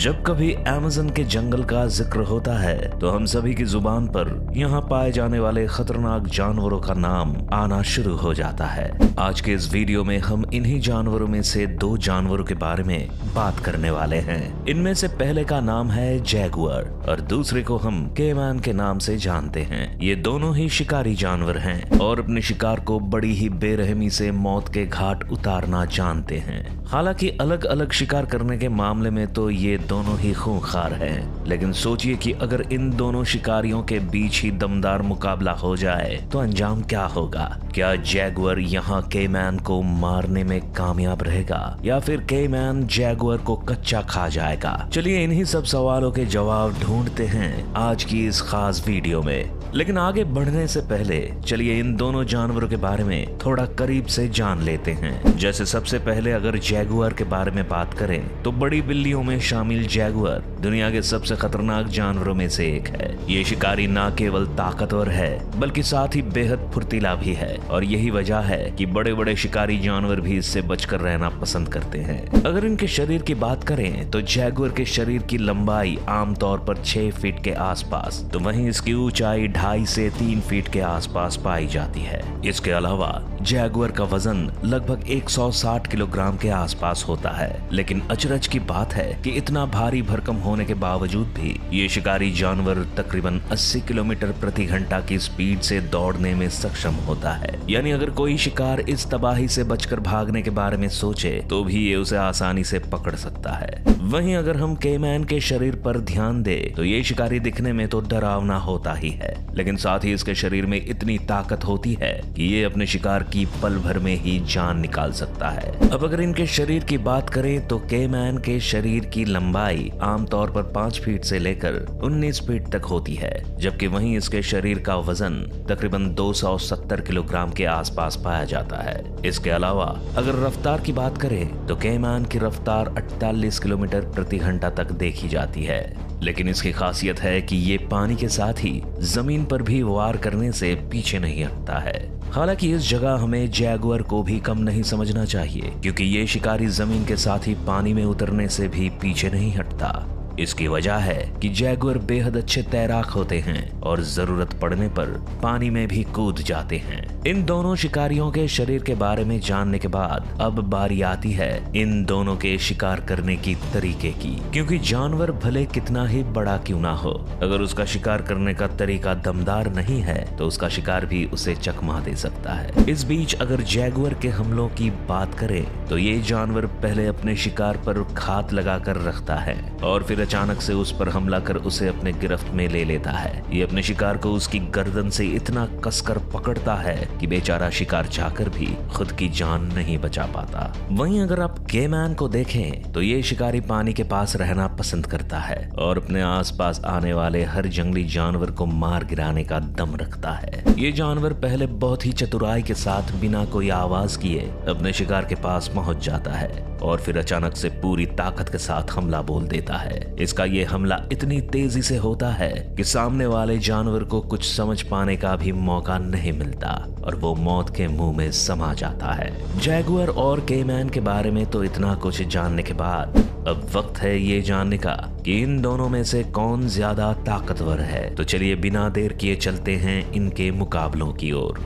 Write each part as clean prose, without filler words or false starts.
जब कभी अमेज़न के जंगल का जिक्र होता है तो हम सभी की जुबान पर यहाँ पाए जाने वाले खतरनाक जानवरों का नाम आना शुरू हो जाता है। आज के इस वीडियो में हम इन्हीं जानवरों में से दो जानवरों के बारे में बात करने वाले हैं। इनमें से पहले का नाम है जैगुआर और दूसरे को हम केमैन के नाम से जानते हैं। ये दोनों ही शिकारी जानवर हैं और अपने शिकार को बड़ी ही बेरहमी से मौत के घाट उतारना जानते हैं। हालांकि अलग अलग शिकार करने के मामले में तो ये दोनों ही खूंखार हैं, लेकिन सोचिए कि अगर इन दोनों शिकारियों के बीच ही दमदार मुकाबला हो जाए तो अंजाम क्या होगा। क्या जैगुआर यहाँ केमैन को मारने में कामयाब रहेगा या फिर केमैन जैगुआर को कच्चा खा जाएगा। चलिए इन्हीं सब सवालों के जवाब ढूंढते हैं आज की इस खास वीडियो में। लेकिन आगे बढ़ने से पहले चलिए इन दोनों जानवरों के बारे में थोड़ा करीब से जान लेते हैं। जैसे सबसे पहले अगर जैगुआर के बारे में बात करें तो बड़ी बिल्लियों में शामिल जैगुआर दुनिया के सबसे खतरनाक जानवरों में से एक है। ये शिकारी न केवल ताकतवर है बल्कि साथ ही बेहद फुर्तीला भी है और यही वजह है कि बड़े बड़े शिकारी जानवर भी इससे बचकर रहना पसंद करते हैं। अगर इनके शरीर की बात करें तो जैगुआर के शरीर की लंबाई आमतौर पर 6 फीट के आसपास, तो वहीं इसकी ऊंचाई 2.5 से 3 फीट के आसपास पाई जाती है। इसके अलावा जैगुआर का वजन लगभग 160 किलोग्राम के आसपास होता है। लेकिन अचरज की बात है कि इतना भारी भरकम होने के बावजूद भी ये शिकारी जानवर तकरीबन 80 किलोमीटर प्रति घंटा की स्पीड से दौड़ने में सक्षम होता है। यानी अगर कोई शिकार इस तबाही से बचकर भागने के बारे में सोचे तो भी ये उसे आसानी से पकड़ सकता है। वहीं अगर हम केमैन के शरीर पर ध्यान दे तो ये शिकारी दिखने में तो डरावना होता ही है, लेकिन साथ ही इसके शरीर में इतनी ताकत होती है कि ये अपने शिकार की पल भर में ही जान निकाल सकता है। अब अगर इनके शरीर की बात करें तो केमैन के शरीर की लंबाई आमतौर पर 5 फीट से लेकर 19 फीट तक होती है, जबकि वहीं इसके शरीर का वजन तकरीबन 270 किलोग्राम के आसपास पाया जाता है। इसके अलावा अगर रफ्तार की बात करें तो केमैन की रफ्तार 48 किलोमीटर प्रति घंटा तक देखी जाती है। लेकिन इसकी खासियत है कि ये पानी के साथ ही जमीन पर भी वार करने से पीछे नहीं हटता है। हालांकि इस जगह हमें जैगुआर को भी कम नहीं समझना चाहिए, क्योंकि ये शिकारी जमीन के साथ ही पानी में उतरने से भी पीछे नहीं हटता। इसकी वजह है कि जैगुआर बेहद अच्छे तैराक होते हैं और जरूरत पड़ने पर पानी में भी कूद जाते हैं। इन दोनों शिकारियों के शरीर के बारे में जानने के बाद अब बारी आती है इन दोनों के शिकार करने की तरीके की, क्योंकि जानवर भले कितना ही बड़ा क्यों ना हो, अगर उसका शिकार करने का तरीका दमदार नहीं है तो उसका शिकार भी उसे चकमा दे सकता है। इस बीच अगर जैगुआर के हमलों की बात करें तो ये जानवर पहले अपने शिकार पर घात लगाकर रखता है और फिर अचानक से उस पर हमला कर उसे अपने गिरफ्त में ले लेता है। ये अपने शिकार को उसकी गर्दन से इतना कसकर पकड़ता है कि बेचारा शिकार चाहकर भी खुद की जान नहीं बचा पाता। वहीं अगर आप केमैन को देखें तो ये शिकारी पानी के पास रहना पसंद करता है और अपने आसपास आने वाले हर जंगली जानवर को मार गिराने का दम रखता है। ये जानवर पहले बहुत ही चतुराई के साथ बिना कोई आवाज किए अपने शिकार के पास पहुंच जाता है और फिर अचानक से पूरी ताकत के साथ हमला बोल देता है। इसका ये हमला इतनी तेजी से होता है कि सामने वाले जानवर को कुछ समझ पाने का भी मौका नहीं मिलता और वो मौत के मुंह में समा जाता है। जैगुआर और केमैन के बारे में तो इतना कुछ जानने के बाद अब वक्त है ये जानने का कि इन दोनों में से कौन ज्यादा ताकतवर है। तो चलिए बिना देर किए चलते हैं इनके मुकाबलों की ओर।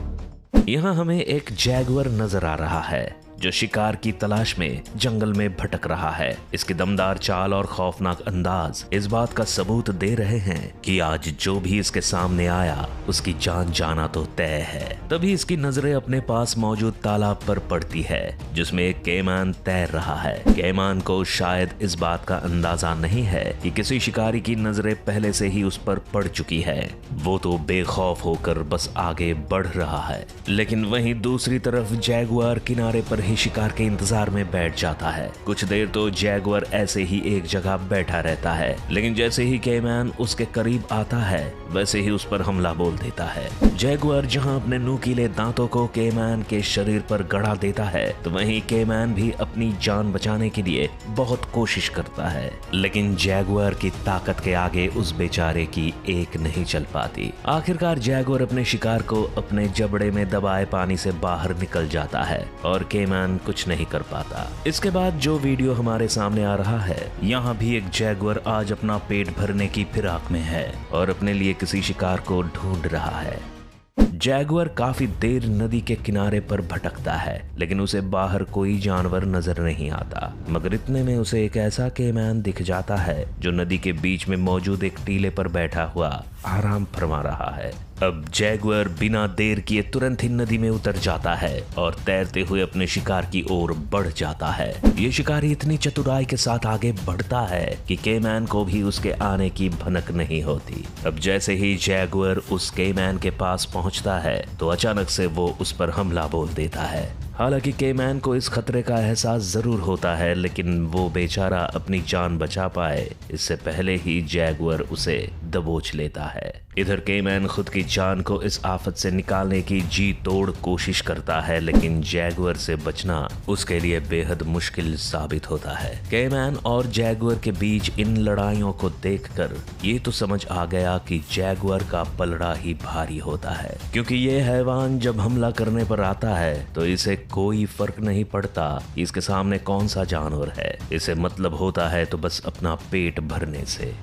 यहाँ हमें एक जैगुआर नजर आ रहा है जो शिकार की तलाश में जंगल में भटक रहा है। इसकी दमदार चाल और खौफनाक अंदाज इस बात का सबूत दे रहे हैं कि आज जो भी इसके सामने आया उसकी जान जाना तो तय है। तभी इसकी नजरें अपने पास मौजूद तालाब पर पड़ती है जिसमें एक केमैन तैर रहा है। केमैन को शायद इस बात का अंदाजा नहीं है कि किसी शिकारी की नजरें पहले से ही उस पर पड़ चुकी है। वो तो बेखौफ होकर बस आगे बढ़ रहा है। लेकिन वहीं दूसरी तरफ जैगुआर किनारे पर शिकार के इंतजार में बैठ जाता है। कुछ देर तो जैगुआर ऐसे ही एक जगह बैठा रहता है, लेकिन जैसे ही केमैन उसके करीब आता है वैसे ही उस पर हमला बोल देता है। जैगुआर जहां अपने नुकीले दांतों को केमैन के शरीर पर गड़ा देता है तो वहीं केमैन भी अपनी जान बचाने के लिए बहुत कोशिश करता है, लेकिन जैगुआर की ताकत के आगे उस बेचारे की एक नहीं चल पाती। आखिरकार जैगुआर अपने शिकार को अपने जबड़े में दबाए पानी से बाहर निकल जाता है और केमैन केमैन कुछ नहीं कर पाता। इसके बाद जो वीडियो हमारे सामने आ रहा है, यहाँ भी एक जैगुआर आज अपना पेट भरने की फिराक में है और अपने लिए किसी शिकार को ढूंढ रहा है। जैगुआर काफी देर नदी के किनारे पर भटकता है, लेकिन उसे बाहर कोई जानवर नजर नहीं आता। मगर इतने में उसे एक ऐसा केमैन दिख जाता है जो नदी के बीच में मौजूद एक टीले पर बैठा हुआ आराम फरमा रहा है। अब जैगुआर बिना देर किए तुरंत ही नदी में उतर जाता है और तैरते हुए अपने शिकार की ओर बढ़ जाता है। ये शिकारी इतनी चतुराई के साथ आगे बढ़ता है कि केमैन को भी उसके आने की भनक नहीं होती। अब जैसे ही जैगुआर उस केमैन के पास पहुंचता है तो अचानक से वो उस पर हमला बोल देता है। हालांकि केमैन को इस खतरे का एहसास जरूर होता है, लेकिन वो बेचारा अपनी जान बचा पाए इससे पहले ही जैगुआर उसे दबोच लेता है। इधर केमैन खुद की जान को इस आफत से निकालने की जी तोड़ कोशिश करता है, लेकिन जैगुआर से बचना उसके लिए बेहद मुश्किल साबित होता है। केमैन और जैगुआर के बीच इन लड़ाइयों को देखकर ये तो समझ आ गया कि जैगुआर का पलड़ा ही भारी होता है, क्योंकि ये हैवान जब हमला करने पर आता है तो इसे कोई फर्क नहीं पड़ता कि इसके सामने कौन सा जानवर है। इसे मतलब होता है तो बस अपना पेट भरने से।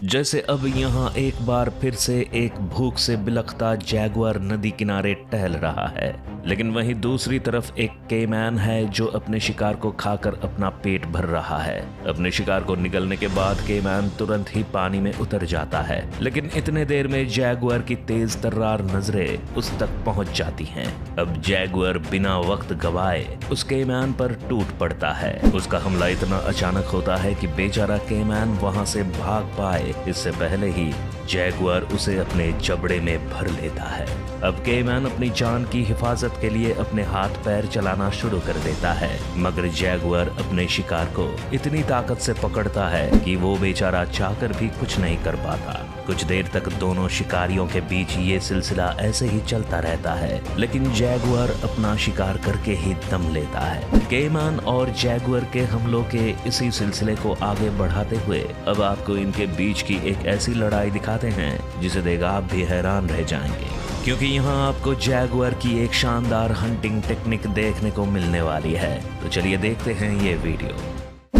जैसे अब यहाँ एक बार फिर से एक भूख से बिलखता जैगुआर नदी किनारे टहल रहा है, लेकिन वहीं दूसरी तरफ एक केमैन है जो अपने शिकार को खाकर अपना पेट भर रहा है। अपने शिकार को निगलने के बाद केमैन तुरंत ही पानी में उतर जाता है, लेकिन इतने देर में जैगुआर की तेज तर्रार नजरें उस तक पहुंच जाती हैं। अब जैगुआर बिना वक्त गवाए उस केमैन पर टूट पड़ता है। उसका हमला इतना अचानक होता है कि बेचारा केमैन वहां से भाग पाए इससे पहले ही जैगुआर उसे अपने जबड़े में भर लेता है। अब केमैन अपनी जान की हिफाजत के लिए अपने हाथ पैर चलाना शुरू कर देता है, मगर जैगुआर अपने शिकार को इतनी ताकत से पकड़ता है कि वो बेचारा चाहकर भी कुछ नहीं कर पाता। कुछ देर तक दोनों शिकारियों के बीच ये सिलसिला ऐसे ही चलता रहता है, लेकिन जैगुआर अपना शिकार करके ही दम लेता है। केमैन और जैगुआर के हमलों के इसी सिलसिले को आगे बढ़ाते हुए अब आपको इनके बीच की एक ऐसी लड़ाई दिखाते हैं जिसे देख आप भी हैरान रह जाएंगे, क्योंकि यहाँ आपको जैगुआर की एक शानदार हंटिंग टेक्निक देखने को मिलने वाली है। तो चलिए देखते हैं ये वीडियो।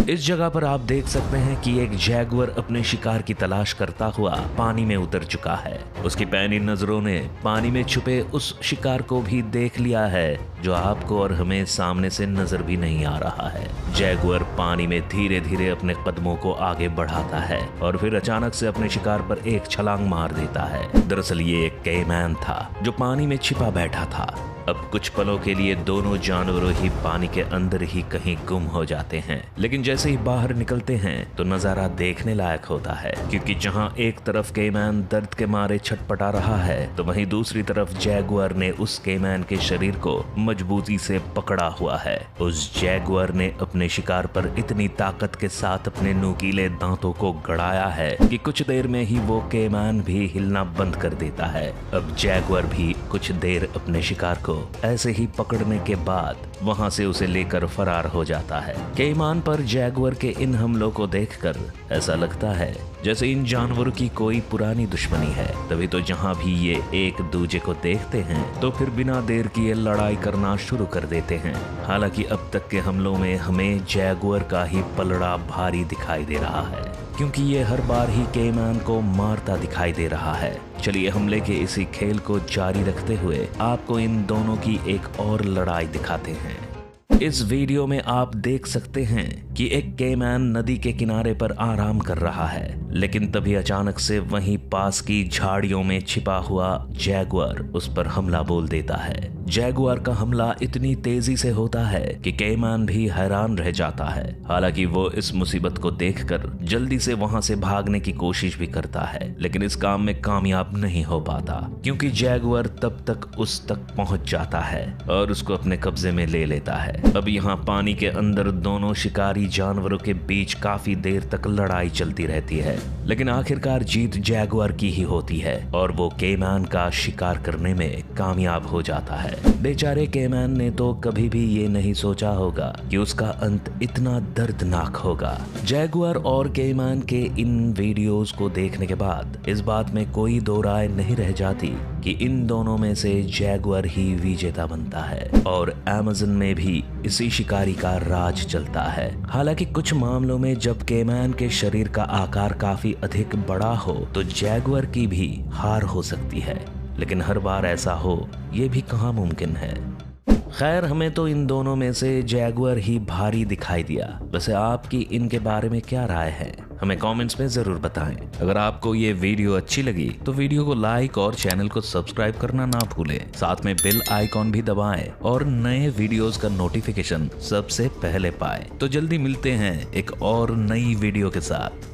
इस जगह पर आप देख सकते हैं कि एक जैगुआर अपने शिकार की तलाश करता हुआ पानी में उतर चुका है। उसकी पैनी नजरों ने पानी में छुपे उस शिकार को भी देख लिया है जो आपको और हमें सामने से नजर भी नहीं आ रहा है। जैगुआर पानी में धीरे धीरे अपने कदमों को आगे बढ़ाता है और फिर अचानक से अपने शिकार पर एक छलांग मार देता है। दरअसल ये एक केमैन था जो पानी में छिपा बैठा था। अब कुछ पलों के लिए दोनों जानवरों ही पानी के अंदर ही कहीं गुम हो जाते हैं, लेकिन जैसे ही बाहर निकलते हैं तो नजारा देखने लायक होता है, क्योंकि जहां एक तरफ केमैन दर्द के मारे छटपटा रहा है तो वहीं दूसरी तरफ जैगुआर ने उस केमैन के शरीर को मजबूती से पकड़ा हुआ है। उस जैगुआर ने अपने शिकार पर इतनी ताकत के साथ अपने नुकीले दांतों को गड़ाया है कि कुछ देर में ही वो केमैन भी हिलना बंद कर देता है। अब जैगुआर भी कुछ देर अपने शिकार को ऐसे ही पकड़ने के बाद वहां से उसे लेकर फरार हो जाता है। केमैन पर जैगुआर के इन हमलों को देखकर ऐसा लगता है जैसे इन जानवरों की कोई पुरानी दुश्मनी है। तभी तो जहां भी ये एक दूजे को देखते हैं तो फिर बिना देर किए लड़ाई करना शुरू कर देते हैं। हालांकि अब तक के हमलों में हमें जैगुआर का ही पलड़ा भारी दिखाई दे रहा है, क्योंकि ये हर बार ही केमैन को मारता दिखाई दे रहा है। चलिए हमले के इसी खेल को जारी रखते हुए आपको इन दोनों की एक और लड़ाई दिखाते हैं। इस वीडियो में आप देख सकते हैं कि एक केमैन नदी के किनारे पर आराम कर रहा है, लेकिन तभी अचानक से वहीं पास की झाड़ियों में छिपा हुआ जैगुआर उस पर हमला बोल देता है। जैगुआर का हमला इतनी तेजी से होता है कि केमैन भी हैरान रह जाता है। हालांकि वो इस मुसीबत को देखकर जल्दी से वहां से भागने की कोशिश भी करता है, लेकिन इस काम में कामयाब नहीं हो पाता, क्योंकि जैगुआर तब तक उस तक पहुंच जाता है और उसको अपने कब्जे में ले लेता है। अब यहाँ पानी के अंदर दोनों शिकारी जानवरों के बीच काफी देर तक लड़ाई चलती रहती है, लेकिन आखिरकार जीत जैगुआर की ही होती है और वो केमैन का शिकार करने में कामयाब हो जाता है। बेचारे केमैन ने तो कभी भी ये नहीं सोचा होगा कि उसका अंत इतना दर्दनाक होगा। जैगुआर और केमैन के इन वीडियोस को देखने के बाद इस बात में कोई दो राय नहीं रह जाती कि इन दोनों में से जैगुआर ही विजेता बनता है और अमेज़न में भी इसी शिकारी का राज चलता है। हालांकि कुछ मामलों में जब केमैन के शरीर का आकार काफी अधिक बड़ा हो तो जैगुआर की भी हार हो सकती है, लेकिन हर बार ऐसा हो ये भी कहाँ मुमकिन है। खैर, हमें तो इन दोनों में से जैगुआर ही भारी दिखाई दिया। वैसे आपकी इनके बारे में क्या राय है, हमें कमेंट्स में जरूर बताएं। अगर आपको ये वीडियो अच्छी लगी तो वीडियो को लाइक और चैनल को सब्सक्राइब करना ना भूलें। साथ में बेल आइकॉन भी दबाएं और नए वीडियोस का नोटिफिकेशन सबसे पहले पाएं। तो जल्दी मिलते हैं एक और नई वीडियो के साथ।